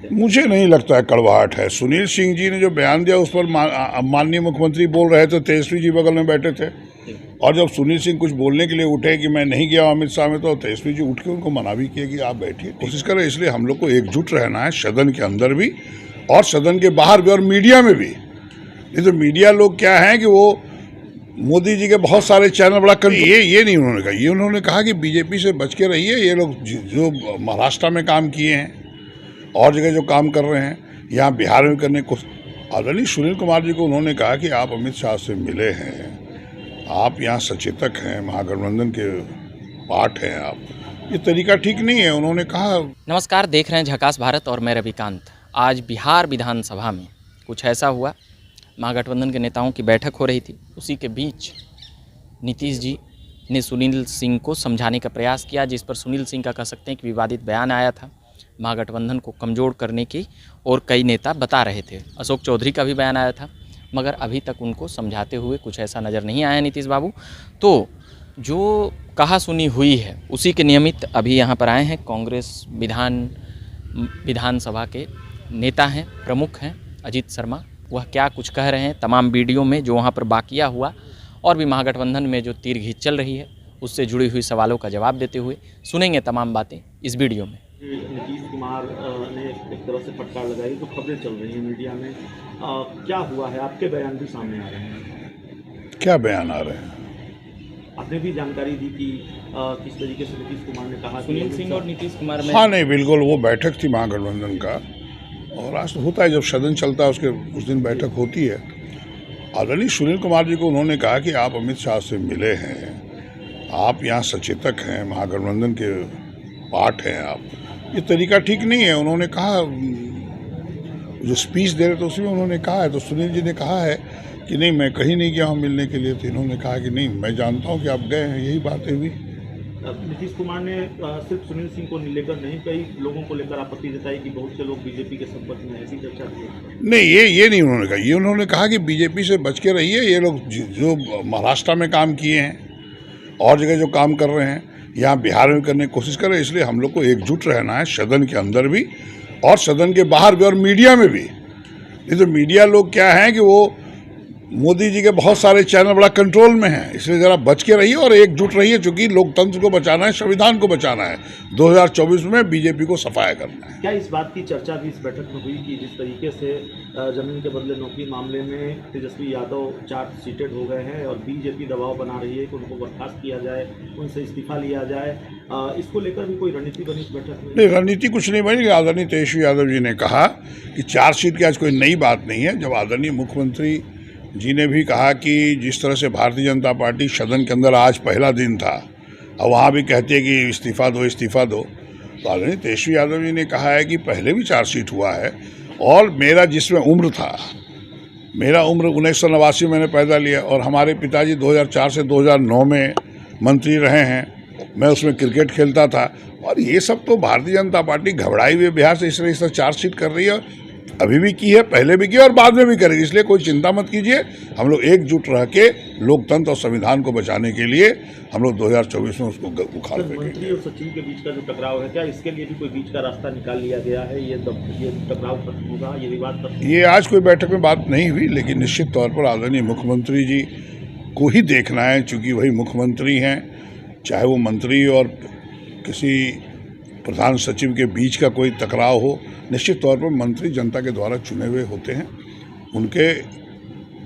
हैं? मुझे नहीं लगता है कड़वाहट है। सुनील सिंह जी ने जो बयान दिया उस पर माननीय मुख्यमंत्री बोल रहे थे, तेजस्वी जी बगल में बैठे थे, और जब सुनील सिंह कुछ बोलने के लिए उठे कि मैं नहीं गया अमित शाह में, तो तेजस्वी जी उठ के उनको मना भी किया कि आप बैठिए, कोशिश करें। इसलिए हम लोग को एकजुट रहना है, सदन के अंदर भी और सदन के बाहर भी और मीडिया में भी। नहीं तो मीडिया लोग क्या हैं कि वो मोदी जी के बहुत सारे चैनल बड़ा ये नहीं उन्होंने कहा। ये उन्होंने कहा कि बीजेपी से बच के रहिए। ये लोग जो महाराष्ट्र में काम किए हैं और जगह जो काम कर रहे हैं, यहाँ बिहार में करने को। आदरणीय सुनील कुमार जी को उन्होंने कहा कि आप अमित शाह से मिले हैं, आप यहाँ सचेतक हैं, महागठबंधन के पार्ट हैं आप, ये तरीका ठीक नहीं है, उन्होंने कहा। नमस्कार, देख रहे हैं झकास भारत और मैं रविकांत। आज बिहार विधानसभा में कुछ ऐसा हुआ, महागठबंधन के नेताओं की बैठक हो रही थी। उसी के बीच नीतीश जी ने सुनील सिंह को समझाने का प्रयास किया, जिस पर सुनील सिंह का कह सकते हैं कि विवादित बयान आया था। महागठबंधन को कमज़ोर करने की और कई नेता बता रहे थे। अशोक चौधरी का भी बयान आया था, मगर अभी तक उनको समझाते हुए कुछ ऐसा नज़र नहीं आया नीतीश बाबू। तो जो कहा सुनी हुई है उसी के नियमित अभी यहाँ पर आए हैं। कांग्रेस विधानसभा के नेता हैं, प्रमुख हैं अजीत शर्मा। वह क्या कुछ कह रहे हैं तमाम वीडियो में, जो वहाँ पर बाकिया हुआ और भी महागठबंधन में जो तीर घींच चल रही है उससे जुड़ी हुई सवालों का जवाब देते हुए सुनेंगे तमाम बातें इस वीडियो में। नीतीश कुमार ने एक तरह से फटकार लगाई, तो खबरें चल रही हैं मीडिया में, क्या हुआ है? आपके बयान भी सामने आ रहे हैं। क्या बयान आ रहे हैं? आपने भी जानकारी दी कि किस तरीके से नीतीश कुमार ने कहा सुनील सिंह और नीतीश कुमार में। हाँ, नहीं, बिल्कुल वो बैठक थी महागठबंधन का, और आज तो होता है जब सदन चलता है उसके उस दिन बैठक होती है। आदरणीय सुनील कुमार जी को उन्होंने कहा कि आप अमित शाह से मिले हैं, आप यहाँ सचेतक हैं, महागठबंधन के पार्ट हैं आप, ये तरीका ठीक नहीं है। उन्होंने कहा, जो स्पीच दे रहे थे उसमें उन्होंने कहा है, तो सुनील जी ने कहा है कि नहीं मैं कहीं नहीं गया हूँ मिलने के लिए, तो इन्होंने कहा कि नहीं मैं जानता हूँ कि आप गए हैं, यही बातें हुई। नीतीश कुमार ने सिर्फ सुनील सिंह को लेकर नहीं, कई लोगों को लेकर आपत्ति जताई कि बहुत से लोग बीजेपी के संपर्क में, ऐसी चर्चा की। नहीं, ये नहीं उन्होंने कहा। ये उन्होंने कहा कि बीजेपी से बच के रहिए। ये लोग जो महाराष्ट्र में काम किए हैं और जगह जो काम कर रहे हैं, यहाँ बिहार में करने की कोशिश करें। इसलिए हम लोग को एकजुट रहना है, सदन के अंदर भी और सदन के बाहर भी और मीडिया में भी। नहीं तो मीडिया लोग क्या हैं कि वो मोदी जी के बहुत सारे चैनल बड़ा कंट्रोल में हैं, इसलिए ज़रा बच के रहिए और एकजुट रहिए, चूँकि लोकतंत्र को बचाना है, संविधान को बचाना है। 2024 में बीजेपी को सफाया करना है। क्या इस बात की चर्चा भी इस बैठक में हुई कि जिस तरीके से जमीन के बदले नौकरी मामले में तेजस्वी यादव चार्ज शीटेड हो गए हैं और बीजेपी दबाव बना रही है कि उनको बर्खास्त किया जाए, उनसे इस्तीफा लिया जाए, इसको लेकर भी कोई रणनीति बनी इस बैठक में? नहीं, रणनीति कुछ नहीं बनी। आदरणीय तेजस्वी यादव जी ने कहा कि चार्जशीट की आज कोई नई बात नहीं है। जब आदरणीय मुख्यमंत्री जी ने भी कहा कि जिस तरह से भारतीय जनता पार्टी सदन के अंदर आज पहला दिन था और वहाँ भी कहती है कि इस्तीफा दो, तो आदरणीय तेजस्वी यादव जी ने कहा है कि पहले भी चार्जशीट हुआ है और मेरा जिसमें उम्र था, मेरा उम्र 1989 में मैंने पैदा लिया और हमारे पिताजी 2004 से 2009 में मंत्री रहे हैं, मैं उसमें क्रिकेट खेलता था। और ये सब तो भारतीय जनता पार्टी घबराई हुई बिहार से इस तरह चार्जशीट कर रही है, अभी भी की है, पहले भी की और बाद में भी करेगी। इसलिए कोई चिंता मत कीजिए, हम लोग एकजुट रह के लोकतंत्र और संविधान को बचाने के लिए हम लोग 2024 में उसको उखाड़ फेंकेंगे। मंत्री और सचिव के बीच का जो टकराव है, क्या इसके लिए भी कोई बीच का रास्ता निकाल लिया गया है? ये टकराव खत्म होगा, ये विवाद खत्म? ये आज कोई बैठक में बात नहीं हुई, लेकिन निश्चित तौर पर आदरणीय मुख्यमंत्री जी को ही देखना है, चूँकि वही मुख्यमंत्री हैं। चाहे वो मंत्री और किसी प्रधान सचिव के बीच का कोई टकराव हो, निश्चित तौर पर मंत्री जनता के द्वारा चुने हुए होते हैं,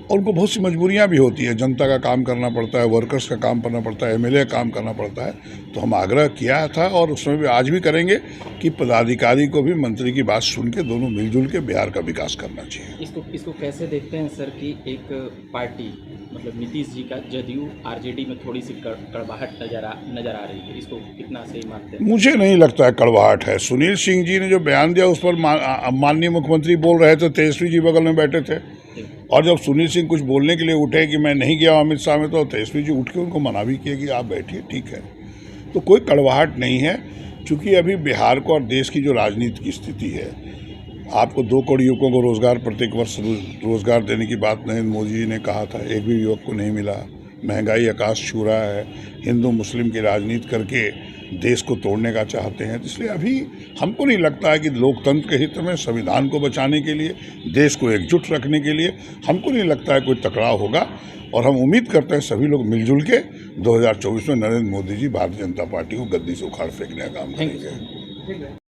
उनको बहुत सी मजबूरियां भी होती है, जनता का काम करना पड़ता है, वर्कर्स का काम करना पड़ता है, एमएलए का काम करना पड़ता है। तो हम आग्रह किया था और उसमें भी आज भी करेंगे कि पदाधिकारी को भी मंत्री की बात सुन के दोनों मिलजुल के बिहार का विकास करना चाहिए। इसको कैसे देखते हैं सर कि एक पार्टी मतलब नीतीश जी का जदयू आरजेडी में थोड़ी सी कड़वाहट नजर आ रही है, इसको कितना सही मानते हैं? मुझे नहीं लगता है कड़वाहट है। सुनील सिंह जी ने जो बयान दिया उस पर माननीय मुख्यमंत्री बोल रहे थे, तेजस्वी जी बगल में बैठे थे, और जब सुनील सिंह कुछ बोलने के लिए उठे कि मैं नहीं गया अमित शाह में, तो तेजस्वी जी उठ के उनको मना भी किया कि आप बैठिए, ठीक है। तो कोई कड़वाहट नहीं है, चूँकि अभी बिहार को और देश की जो राजनीति की स्थिति है, आपको 2 करोड़ युवकों को रोजगार प्रत्येक वर्ष रोजगार देने की बात नरेंद्र मोदी जी ने कहा था, एक भी युवक को नहीं मिला। महंगाई आकाश छू रहा है, हिंदू मुस्लिम की राजनीति करके देश को तोड़ने का चाहते हैं। तो इसलिए अभी हमको नहीं लगता है कि लोकतंत्र के हित में, संविधान को बचाने के लिए, देश को एकजुट रखने के लिए हमको नहीं लगता है कोई टकराव होगा। और हम उम्मीद करते हैं सभी लोग मिलजुल के 2024 में नरेंद्र मोदी जी भारतीय जनता पार्टी को गद्दी से उखाड़ फेंकने का काम करेंगे।